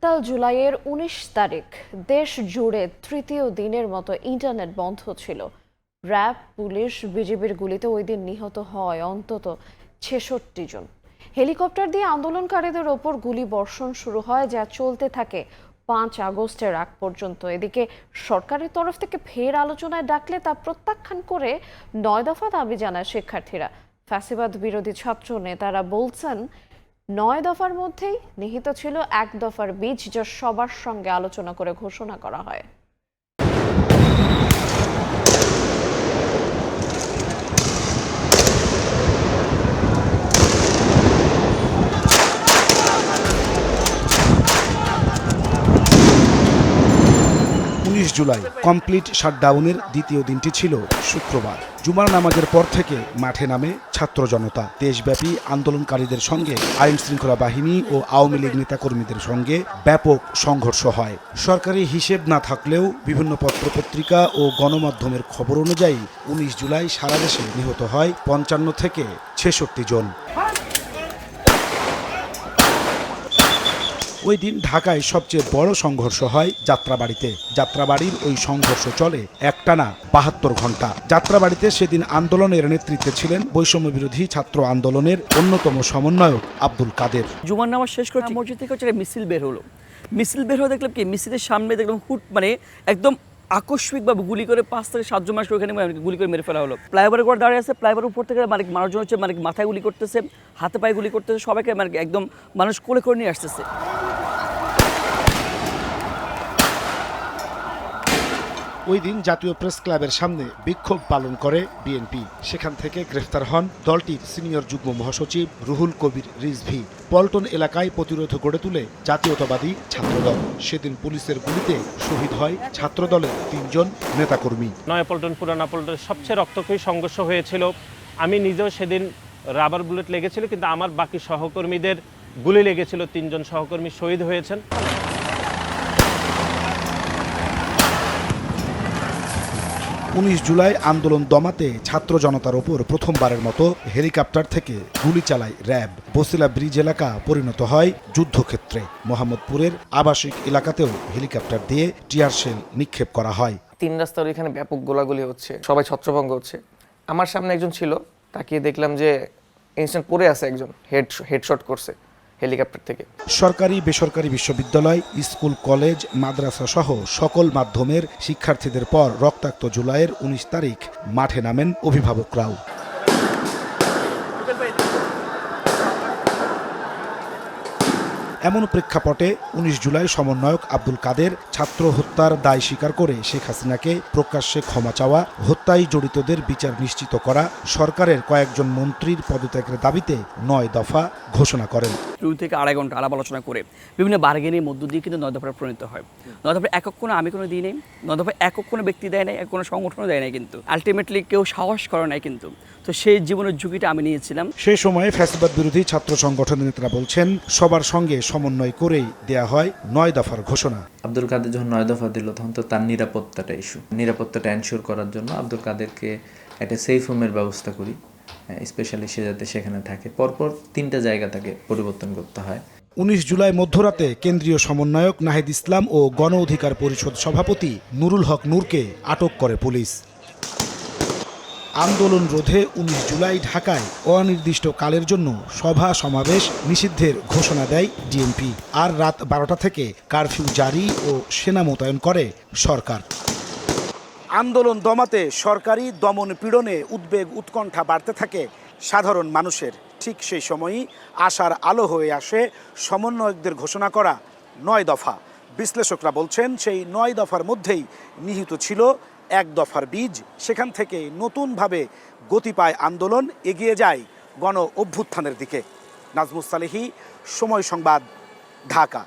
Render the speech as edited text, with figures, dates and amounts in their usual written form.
হরতাল জুলাইয়ের ১৯ তারিখ দেশ জুড়ে তৃতীয় দিনের মতো ইন্টারনেট বন্ধ ছিল। র্যাব, পুলিশ, বিজিবির গুলিতে ওই দিন নিহত হয় অন্তত ৬৬ জন। হেলিকপ্টার দিয়ে আন্দোলনকারীদের ওপর গুলি বর্ষণ শুরু হয়, যা চলতে থাকে ৫ আগস্টের আগ পর্যন্ত। এদিকে সরকারের তরফ থেকে ফের আলোচনায় ডাকলে তা প্রত্যাখ্যান করে ৯ দফা দাবি জানায় শিক্ষার্থীরা। ফ্যাসিবাদ বিরোধী ছাত্র নেতারা বলছেন ৯ দফার মধ্যেই নিহিত ছিল ১ দফার বীজ, যা সবার সঙ্গে আলোচনা করে ঘোষণা করা হয়। ১৯ জুলাই কমপ্লিট শাটডাউনের দ্বিতীয় দিনটি ছিল শুক্রবার। জুমার নামাজের পর থেকে মাঠে নামে ছাত্র জনতা। দেশব্যাপী আন্দোলনকারীদের সঙ্গে আইন শৃঙ্খলা বাহিনী ও আওয়ামী লীগ নেতাকর্মীদের সঙ্গে ব্যাপক সংঘর্ষ হয়। সরকারি হিসেব না থাকলেও বিভিন্ন পত্রপত্রিকা ও গণমাধ্যমের খবর অনুযায়ী ১৯ জুলাই সারা দেশে নিহত হয় ৫৫ থেকে ৬৬ জন। ওই দিন ঢাকায় সবচেয়ে বড় সংঘর্ষ হয় যাত্রাবাড়িতে। যাত্রাবাড়ির ওই সংঘর্ষ চলে একটানা ৭২ ঘন্টা। যাত্রাবাড়িতে সেদিন আন্দোলনের নেতৃত্বে ছিলেন বৈষম্য বিরোধী ছাত্র আন্দোলনের অন্যতম সমন্বয়ক আব্দুল কাদের। জুমার নামাজ শেষ করে মসজিদ থেকে হচ্ছে মিছিল বের হলো। মিছিল বের হয়ে দেখলাম কি, মিছিলের সামনে দেখলাম হুট একদম আকস্মিকভাবে গুলি করে ৫ থেকে ৭ জন মানুষকে ওখানে গুলি করে মেরে ফেলা হলো। ফ্লাইওভারের উপর দাঁড়িয়ে আছে, ফ্লাইওভারের উপর থেকে মানুষজন হচ্ছে মাথায় গুলি করতেছে, হাতে পায়ে গুলি করতেছে, সবাইকে একদম মানুষ কোলে করে নিয়ে আসতেছে। ওই দিন জাতীয় প্রেস ক্লাবের সামনে বিক্ষোভ পালন করে বিএনপি। সেখান থেকে গ্রেফতার হন দলটির সিনিয়র যুগ্ম মহাসচিব রুহুল কবির রিজভী। পল্টন এলাকায় প্রতিরোধ গড়ে তুলে জাতীয়তাবাদী ছাত্রদল। সেদিন পুলিশের গুলিতে শহীদ হয় ছাত্রদলের ৩ জন নেতাকর্মী। নয়াপল্টন, পুরানা পল্টনের সবচেয়ে রক্তক্ষয়ী সংঘর্ষ হয়েছিল। আমি নিজেও সেদিন রাবার বুলেট লেগেছিল, কিন্তু আমার বাকি সহকর্মীদের গুলি লেগেছিল। ৩ জন সহকর্মী শহীদ হয়েছেন। ১৯ জুলাই আন্দোলন দমাতে ছাত্র জনতার ওপর প্রথমবারের মতো হেলিকপ্টার থেকে গুলি চালায় র্যাব। বসিলা ব্রিজ এলাকা পরিণত হয় যুদ্ধক্ষেত্রে। মোহাম্মদপুরের আবাসিক এলাকাতেও হেলিকপ্টার দিয়ে টিয়ার শেল নিক্ষেপ করা হয়। ৩ রাস্তার এখানে ব্যাপক গোলাগুলি হচ্ছে, সবাই ছত্রভঙ্গ হচ্ছে। আমার সামনে একজন ছিল, তাকিয়ে দেখলাম যে ইনস্ট্যান্ট পড়ে আছে, একজন হেডশট করছে হেলিকপ্টার থেকে। সরকারি বেসরকারি বিশ্ববিদ্যালয়, স্কুল, কলেজ, মাদ্রাসা সহ সকল মাধ্যমের শিক্ষার্থীদের পর রক্তাক্ত জুলাইয়ের ১৯ তারিখ মাঠে নামেন অভিভাবকরাও। এমন প্রেক্ষাপটে ১৯ জুলাই সমন্বয়ক আব্দুল কাদের ছাত্র হত্যার দায় স্বীকার করে শেখ হাসিনাকে প্রকাশ্যে ক্ষমা চাওয়া, হত্যায় জড়িতদের বিচার নিশ্চিত করা, সরকারের কয়েকজন মন্ত্রীর পদত্যাগের দাবিতে ৯ দফা ঘোষণা করেন। ২ থেকে আড়াই ঘন্টা আলাপ আলোচনা করে বিভিন্ন বার্গেনের মধ্য দিয়ে কিন্তু ৯ দফায় প্রণীত হয়। ৯ দফায় একক কোনো আমি কোনো দিই নেই, ৯ দফায় একক কোনো ব্যক্তি দেয় নাই, কোনো সংগঠনও দেয় নাই, কিন্তু আলটিমেটলি কেউ সাহস করে নাই। কিন্তু তো সেই জীবনের ঝুঁকিটা আমি নিয়েছিলাম। সেই সময়ে ফ্যাসিবাদ বিরোধী ছাত্র সংগঠনের নেতারা বলছেন সবার সঙ্গে সমন্বয় করেই দেয়া হয় ৯ দফার ঘোষণা। আব্দুল কাদের যখন ৯ দফা দিল, তখন তো তার নিরাপত্তাটা ইস্যু। নিরাপত্তাটা এনশিওর করার জন্য আব্দুল কাদেরকে একটা সেফ হোমের ব্যবস্থা করি, স্পেশালি সে যাতে সেখানে থাকে। পরপর ৩টা জায়গা তাকে পরিবর্তন করতে হয়। ১৯ জুলাই মধ্যরাতে কেন্দ্রীয় সমন্বয়ক নাহিদ ইসলাম ও গণ অধিকার পরিষদ সভাপতি নুরুল হক নূরকে আটক করে পুলিশ। আন্দোলন রোধে ১৯ জুলাই ঢাকায় অনির্দিষ্ট কালের জন্য সভা সমাবেশ নিষিদ্ধের ঘোষণা দেয় ডিএমপি। আর রাত ১২টা থেকে কারফিউ জারি ও সেনা মোতায়েন করে সরকার। আন্দোলন দমাতে সরকারি দমন পীড়নে উদ্বেগ উৎকণ্ঠা বাড়তে থাকে সাধারণ মানুষের। ঠিক সেই সময়ই আশার আলো হয়ে আসে সমন্বয়কদের ঘোষণা করা ৯ দফা। বিশ্লেষকরা বলছেন সেই ৯ দফার মধ্যেই নিহিত ছিল ১ দফার বীজ। সেখান থেকে নতুনভাবে গতি পায় আন্দোলন, এগিয়ে যায় গণ অভ্যুত্থানের দিকে। নাজমুস সালেহী, সময় সংবাদ, ঢাকা।